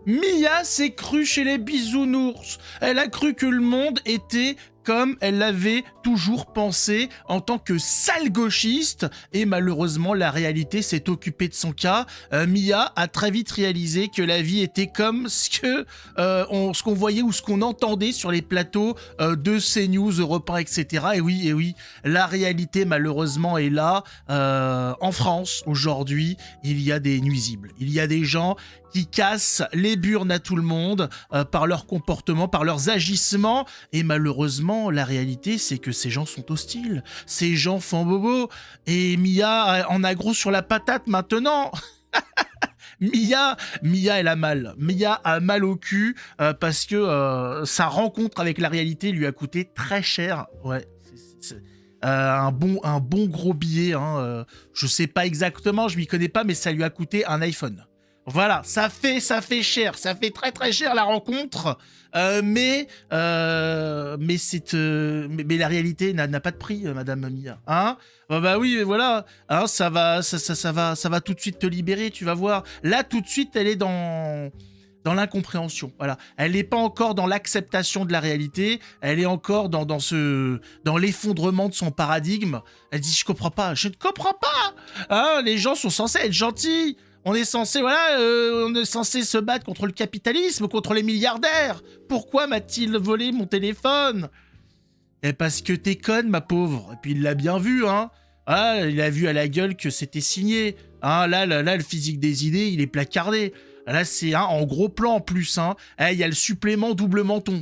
Mia s'est crue chez les bisounours. Elle a cru que le monde était comme elle l'avait toujours pensé en tant que sale gauchiste, et malheureusement la réalité s'est occupée de son cas. Mia a très vite réalisé que la vie était comme ce qu'on voyait ou ce qu'on entendait sur les plateaux de CNews, Europe 1, etc. Et oui, la réalité malheureusement est là. En France, aujourd'hui, il y a des nuisibles. Il y a des gens qui cassent les burnes à tout le monde par leur comportement, par leurs agissements, et malheureusement, la réalité, c'est que ces gens sont hostiles. Ces gens font bobo. Et Mia en a gros sur la patate maintenant. Mia, elle a mal. Mia a mal au cul parce que sa rencontre avec la réalité lui a coûté très cher. Ouais, un bon gros billet. Hein, je sais pas exactement, je m'y connais pas, mais ça lui a coûté un iPhone. Voilà, ça fait cher, ça fait très très cher la rencontre, mais la réalité n'a pas de prix, Madame Mia, hein. Bah oui, voilà, hein, ça va tout de suite te libérer, tu vas voir. Là, tout de suite, elle est dans l'incompréhension, voilà. Elle n'est pas encore dans l'acceptation de la réalité, elle est encore dans l'effondrement de son paradigme. Elle dit, je ne comprends pas, hein, les gens sont censés être gentils. On est censé, on est censé se battre contre le capitalisme, contre les milliardaires. Pourquoi m'a-t-il volé mon téléphone? Eh, parce que t'es conne, ma pauvre. Et puis il l'a bien vu, hein. Ah, il a vu à la gueule que c'était signé. Hein, là, le physique des idées, il est placardé. Là, c'est en gros plan en plus. Hein. Il y a le supplément double menton.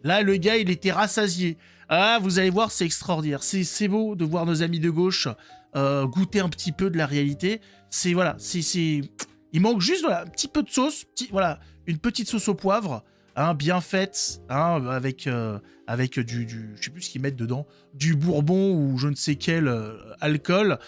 Là, le gars, il était rassasié. Ah, vous allez voir, c'est extraordinaire. C'est beau de voir nos amis de gauche goûter un petit peu de la réalité. Il manque juste un petit peu de sauce, une petite sauce au poivre, hein, bien faite, hein, avec je sais plus ce qu'ils mettent dedans, du bourbon ou je ne sais quel alcool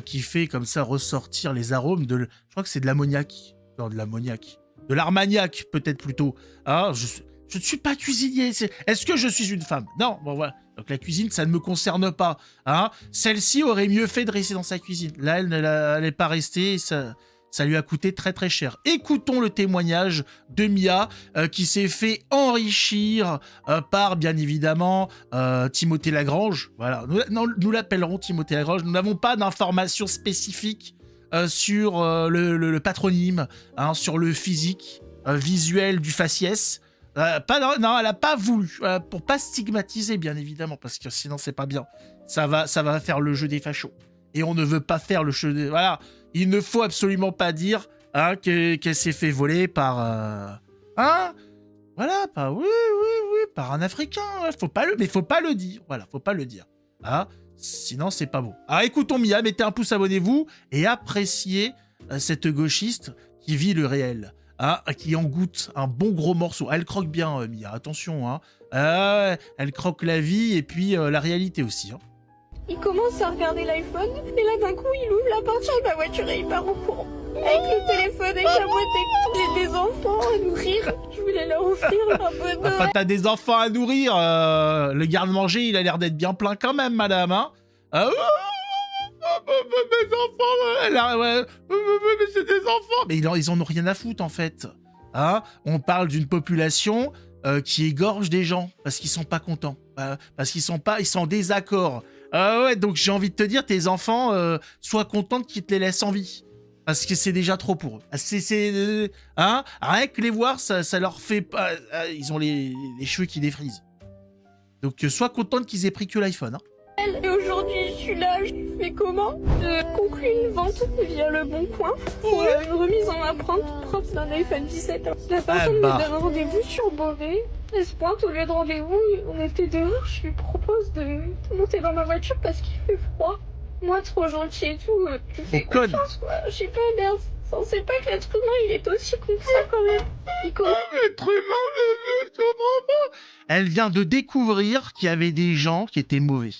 qui fait comme ça ressortir les arômes je crois que c'est de l'ammoniac, non, de l'ammoniac, de l'armagnac peut-être plutôt. Hein, je ne suis pas cuisinier. Est-ce que je suis une femme? Non, bon voilà. Donc la cuisine, ça ne me concerne pas. Hein. Celle-ci aurait mieux fait de rester dans sa cuisine. Là, elle n'est pas restée. Ça lui a coûté très très cher. Écoutons le témoignage de Mia qui s'est fait enrichir par, bien évidemment, Timothée Lagrange. Voilà, nous l'appellerons Timothée Lagrange. Nous n'avons pas d'informations spécifiques sur le patronyme, hein, sur le physique visuel du faciès. Non, elle a pas voulu, pour pas stigmatiser, bien évidemment, parce que sinon c'est pas bien. Ça va faire le jeu des fachos. Et on ne veut pas faire le jeu des... Voilà, il ne faut absolument pas dire hein, qu'elle s'est fait voler par... Hein. Voilà, oui, par un Africain. Faut pas le dire. Voilà, faut pas le dire. Hein, sinon c'est pas beau. Alors écoutons Mia, mettez un pouce, abonnez-vous, et appréciez cette gauchiste qui vit le réel. Ah, qui en goûte un bon gros morceau. Elle croque bien, Mia, attention. Hein. Elle croque la vie et puis la réalité aussi. Hein. Il commence à regarder l'iPhone et là d'un coup il ouvre la portière de ma voiture et il part au courant. Avec le téléphone, avec la boîte, avec des enfants à nourrir. Je voulais leur offrir un peu de... Enfin, t'as des enfants à nourrir. Le garde-manger, il a l'air d'être bien plein quand même, madame. Hein. Mes enfants, mais c'est des enfants. Mais ils en ont rien à foutre en fait. Hein, on parle d'une population qui égorge des gens parce qu'ils sont pas contents, parce qu'ils sont en désaccord. Ouais, donc j'ai envie de te dire, tes enfants, sois contente qu'ils te les laissent en vie. Parce que c'est déjà trop pour eux. Hein, rien que les voir, ça leur fait pas. Ils ont les cheveux qui défrisent. Donc sois contente qu'ils aient pris que l'iPhone. Hein. Et aujourd'hui, je suis là, je fais comment? Je conclue une vente via Le Bon Coin pour une remise en empreinte propre d'un iPhone 17. La personne me donne rendez-vous sur Beauvais. Elle se pointe au lieu de rendez-vous, on était dehors, je lui propose de monter dans ma voiture parce qu'il fait froid. Moi, trop gentil et tout, tu fais confiance, quoi. Je sais pas, merde. On sait pas que l'être humain, il est aussi con que ça, quand même. L'être humain, je comprends pas. Elle vient de découvrir qu'il y avait des gens qui étaient mauvais.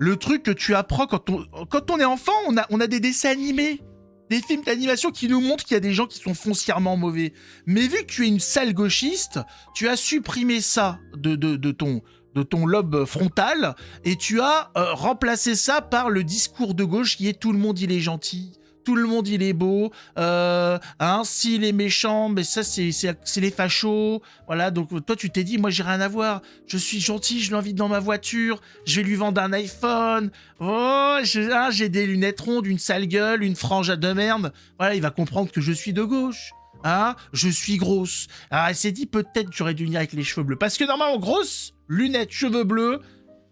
Le truc que tu apprends quand on est enfant, on a des dessins animés, des films d'animation qui nous montrent qu'il y a des gens qui sont foncièrement mauvais. Mais vu que tu es une sale gauchiste, tu as supprimé ça de ton lobe frontal et tu as remplacé ça par le discours de gauche qui est tout le monde il est gentil, tout le monde il est beau, hein, s'il est méchant, mais ça c'est les fachos, voilà, donc toi tu t'es dit, moi j'ai rien à voir, je suis gentil, je l'invite dans ma voiture, je vais lui vendre un iPhone, oh, j'ai des lunettes rondes, une sale gueule, une frange à de merde, voilà, il va comprendre que je suis de gauche. Hein, je suis grosse. Alors elle s'est dit peut-être j'aurais dû venir avec les cheveux bleus. Parce que normalement, grosse, lunettes, cheveux bleus,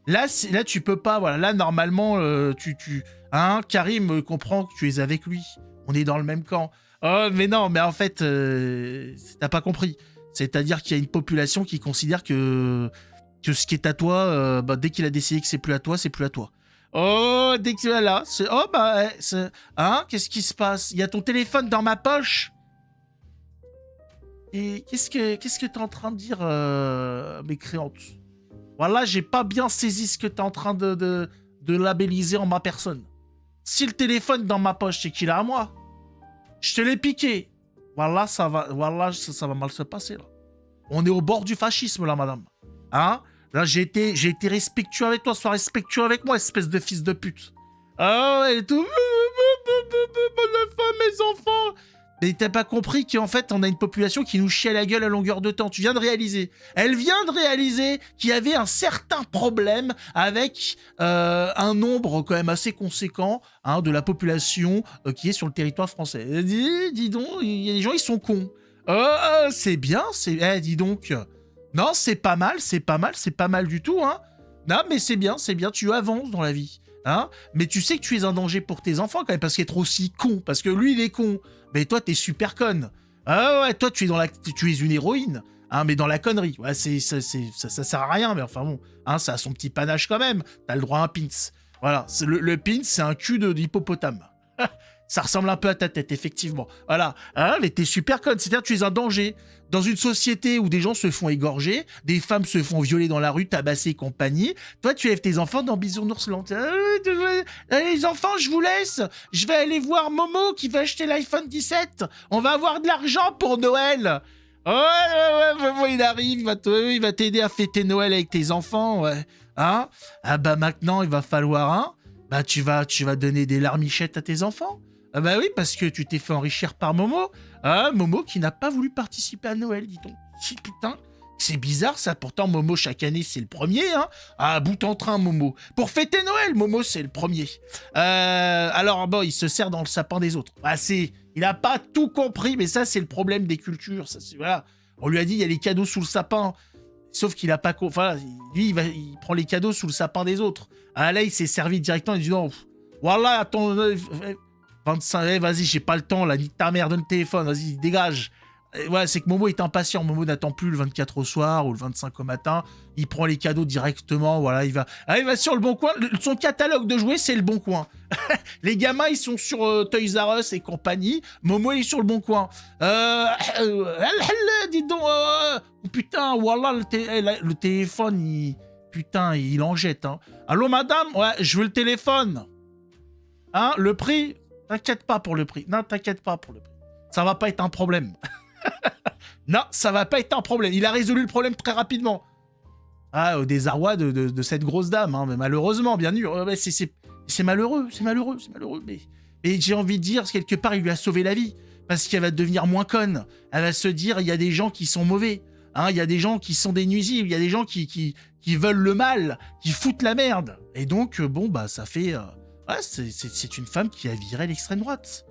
là tu peux pas. Voilà, là normalement, hein, Karim comprend que tu es avec lui. On est dans le même camp. Oh, mais non, mais en fait, t'as pas compris. C'est-à-dire qu'il y a une population qui considère que ce qui est à toi, dès qu'il a décidé que c'est plus à toi, c'est plus à toi. Oh, dès que là, oh bah, hein, qu'est-ce qui se passe? Il y a ton téléphone dans ma poche. Et qu'est-ce que t'es en train de dire, mécréante? Voilà, j'ai pas bien saisi ce que t'es en train de labelliser en ma personne. Si le téléphone dans ma poche, c'est qu'il est à moi. Je te l'ai piqué. Voilà, ça va mal se passer, là. On est au bord du fascisme, là, madame. Hein? Là, j'ai été respectueux avec toi. Sois respectueux avec moi, espèce de fils de pute. Ah ouais, et tout. Bonne femme, mes enfants. Mais t'as pas compris qu'en fait, on a une population qui nous chie à la gueule à longueur de temps. Tu viens de réaliser. Elle vient de réaliser qu'il y avait un certain problème avec un nombre quand même assez conséquent, hein, de la population qui est sur le territoire français. Dis donc, il y a des gens, ils sont cons. C'est bien, dis donc. Non, c'est pas mal du tout, hein. Non, mais c'est bien, tu avances dans la vie. Hein, mais tu sais que tu es un danger pour tes enfants quand même, parce qu'être aussi con, parce que lui il est con, mais toi t'es super conne. Ah ouais, toi tu es une héroïne, hein, mais dans la connerie. Ouais, ça sert à rien, mais enfin bon, hein, ça a son petit panache quand même. T'as le droit à un pins. Voilà, le pins c'est un cul d'hippopotame. Ça ressemble un peu à ta tête, effectivement. Voilà, hein, mais t'es super conne, c'est-à-dire que tu es un danger. Dans une société où des gens se font égorger, des femmes se font violer dans la rue, tabasser et compagnie, toi tu élèves tes enfants dans Bisounours-land. Les enfants, je vous laisse. Je vais aller voir Momo qui va acheter l'iPhone 17. On va avoir de l'argent pour Noël. Ouais, Momo il arrive, il va t'aider à fêter Noël avec tes enfants, ouais. Hein? Ah bah maintenant il va falloir, hein? Bah tu vas donner des larmichettes à tes enfants. Ah bah oui, parce que tu t'es fait enrichir par Momo. Ah, Momo qui n'a pas voulu participer à Noël, dis donc. Si, putain, c'est bizarre ça. Pourtant, Momo, chaque année, c'est le premier, hein. Ah, bout en train, Momo. Pour fêter Noël, Momo, c'est le premier. Alors, bon, il se sert dans le sapin des autres. Ah, il a pas tout compris, mais ça, c'est le problème des cultures. Ça, voilà. On lui a dit, il y a les cadeaux sous le sapin. Sauf qu'il a pas... Enfin, lui, il prend les cadeaux sous le sapin des autres. Ah, là, il s'est servi directement. Il dit, non, voilà, attends... 25, vas-y, j'ai pas le temps, là, nique ta mère, donne le téléphone, vas-y, dégage. Ouais, c'est que Momo est impatient, Momo n'attend plus le 24 au soir ou le 25 au matin, il prend les cadeaux directement, voilà, il va sur le Bon Coin, son catalogue de jouets, c'est le Bon Coin. Les gamins, ils sont sur Toys R Us et compagnie, Momo, il est sur le Bon Coin. Dis donc, putain, voilà, le téléphone, il en jette, hein. Allô, madame? Ouais, je veux le téléphone. Hein, le prix? T'inquiète pas pour le prix. Non, t'inquiète pas pour le prix. Ça va pas être un problème. Non, ça va pas être un problème. Il a résolu le problème très rapidement. Ah, au désarroi de cette grosse dame, hein. Mais malheureusement, bien sûr. C'est malheureux, c'est malheureux. Mais j'ai envie de dire, quelque part, il lui a sauvé la vie. Parce qu'elle va devenir moins conne. Elle va se dire, il y a des gens qui sont mauvais. Hein, il y a des gens qui sont des nuisibles. Il y a des gens qui veulent le mal, qui foutent la merde. Et donc, bon, bah, ça fait... Ouais, c'est une femme qui a viré l'extrême droite.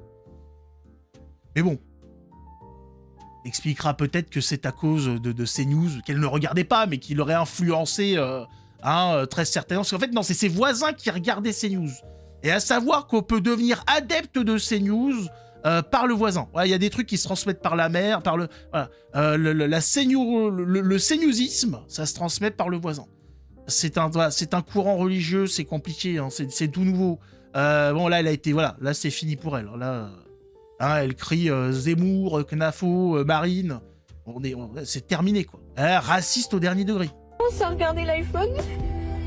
Mais bon. Expliquera peut-être que c'est à cause de ces news qu'elle ne regardait pas, mais qui l'aurait influencé, très certainement. Parce qu'en fait, non, c'est ses voisins qui regardaient ces news. Et à savoir qu'on peut devenir adepte de ces news par le voisin. Il y a des trucs qui se transmettent par la mère, par le... Voilà. Le CNewsisme, ça se transmet par le voisin. C'est un courant religieux, c'est compliqué, hein, c'est tout nouveau. Bon, là, elle a été... Voilà, là, c'est fini pour elle. Là, hein, elle crie Zemmour, Knafo, Marine. C'est terminé, quoi. Raciste au dernier degré. On s'est regardé l'iPhone,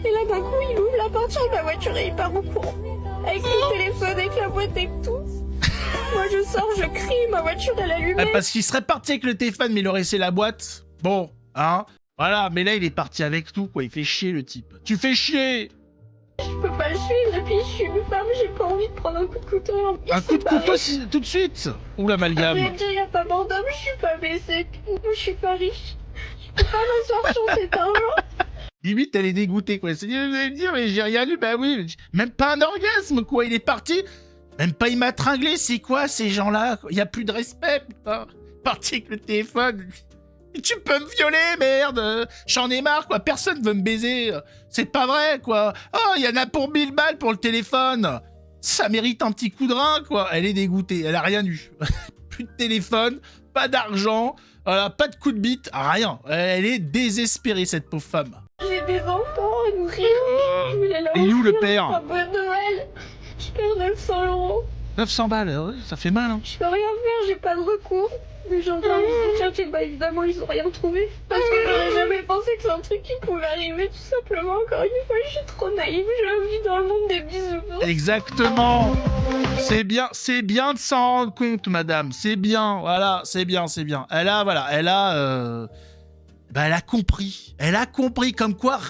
et là, d'un coup, il ouvre la porte de la voiture et il part au courant. Avec le téléphone, avec la boîte, avec tout. Moi, je sors, je crie, ma voiture, elle allumée. Parce qu'il serait parti avec le téléphone, mais il aurait laissé la boîte. Bon, hein. Voilà, mais là, il est parti avec tout, quoi. Il fait chier, le type. Tu fais chier! Je peux pas le suivre et puis je suis une femme, j'ai pas envie de prendre un coup de couteau. Un coup de couteau tout de suite. Ou l'amalgame. Il y a pas mort d'homme, je suis pas baissée, je suis pas riche. Je peux pas m'asseoir sur cet argent. Limite, elle est dégoûtée, quoi. C'est dire, mais j'ai rien lu, bah oui. Même pas un orgasme, quoi. Il est parti. Même pas, il m'a tringlé, c'est quoi ces gens-là? Il y a plus de respect, putain. Parti avec le téléphone. Tu peux me violer, merde. J'en ai marre, quoi. Personne veut me baiser. C'est pas vrai, quoi. Oh, il y en a pour 1000 balles pour le téléphone. Ça mérite un petit coup de rein, quoi. Elle est dégoûtée, elle a rien eu. Plus de téléphone, pas d'argent, voilà, pas de coup de bite, rien. Elle est désespérée, cette pauvre femme. J'ai des enfants à nourrir. Je voulais leur Et où le offrir père? un bon Noël. Je perds 900 €. 900 balles, ça fait mal, hein. Je peux rien faire, j'ai pas de recours. Les gens qui ont cherché, bah évidemment ils ont rien trouvé. Parce que j'aurais jamais pensé que c'est un truc qui pouvait arriver tout simplement. Encore une fois, je suis trop naïve, je vis dans le monde des bisounours. Exactement. C'est bien de s'en rendre compte, madame. C'est bien, voilà, c'est bien. Elle a compris. Elle a compris comme quoi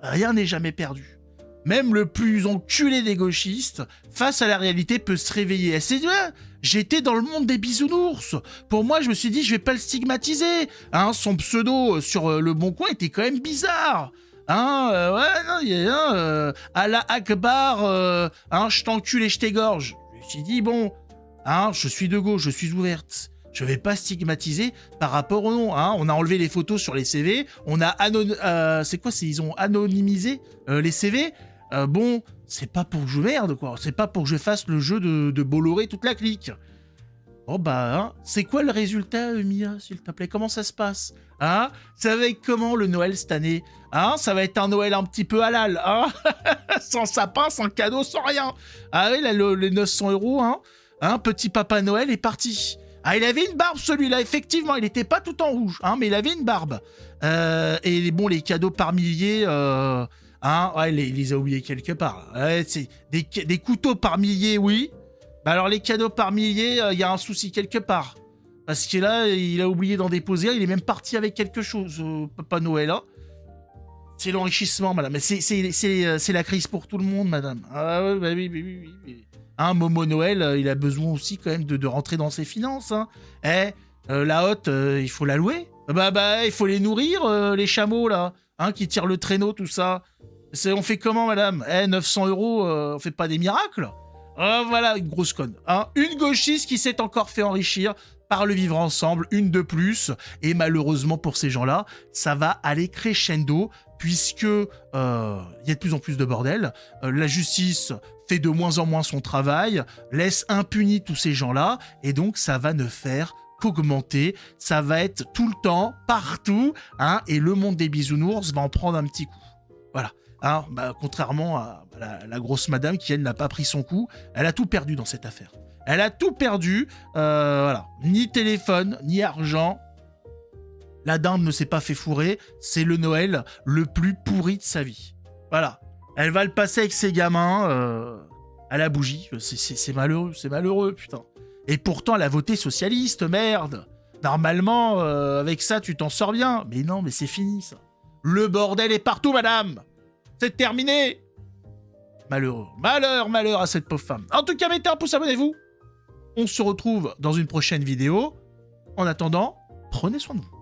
rien n'est jamais perdu. Même le plus enculé des gauchistes, face à la réalité, peut se réveiller. Elle s'est dit, ouais, j'étais dans le monde des bisounours. Pour moi, je me suis dit, je vais pas le stigmatiser. Hein, son pseudo sur Le Bon Coin était quand même bizarre. Hein, ouais, non, il y a Allah Akbar, je t'encule et je t'égorge. Je me suis dit, bon, hein, je suis de gauche, je suis ouverte. Je vais pas stigmatiser par rapport au nom. Hein. On a enlevé les photos sur les CV. On a ils ont anonymisé les CV. Bon, c'est pas pour que je merde, quoi. C'est pas pour que je fasse le jeu de Bolloré toute la clique. Oh bah, hein, c'est quoi le résultat, Mia, s'il te plaît? Comment ça se passe? Hein? Ça va être comment le Noël cette année? Hein? Ça va être un Noël un petit peu halal, hein? Sans sapin, sans cadeau, sans rien. Ah oui, là, les 900 €, hein? Hein? Petit Papa Noël est parti. Ah, il avait une barbe, celui-là, effectivement. Il n'était pas tout en rouge, hein, mais il avait une barbe. Et bon, les cadeaux par milliers... Hein, ouais, il les a oubliés quelque part. Ouais, c'est des couteaux par milliers, oui. Bah alors les cadeaux par milliers, il y a un souci quelque part. Parce que là, il a oublié d'en déposer. Il est même parti avec quelque chose, Papa Noël. Hein. C'est l'enrichissement, madame. Mais c'est la crise pour tout le monde, madame. Ah ouais, bah oui. Hein, Momo Noël, il a besoin aussi quand même de rentrer dans ses finances. Hein. La hotte, il faut la louer. Bah, il faut les nourrir, les chameaux, là. Hein, qui tirent le traîneau, tout ça. On fait comment, madame? 900 €, on fait pas des miracles? Voilà, une grosse conne. Hein. Une gauchiste qui s'est encore fait enrichir par le vivre ensemble, une de plus. Et malheureusement, pour ces gens-là, ça va aller crescendo, puisque y a de plus en plus de bordel. La justice fait de moins en moins son travail, laisse impunis tous ces gens-là, et donc ça va ne faire qu'augmenter, ça va être tout le temps, partout, hein, et le monde des bisounours va en prendre un petit coup. Voilà. Hein, bah, contrairement à la grosse madame qui, elle, n'a pas pris son coup, elle a tout perdu dans cette affaire. Elle a tout perdu, voilà. Ni téléphone, ni argent. La dinde ne s'est pas fait fourrer, c'est le Noël le plus pourri de sa vie. Voilà. Elle va le passer avec ses gamins à la bougie. C'est malheureux, putain. Et pourtant, elle a voté socialiste, merde. Normalement, avec ça, tu t'en sors bien. Mais non, mais c'est fini, ça. Le bordel est partout, madame. C'est terminé. Malheureux. Malheur à cette pauvre femme. En tout cas, mettez un pouce, abonnez-vous. On se retrouve dans une prochaine vidéo. En attendant, prenez soin de vous.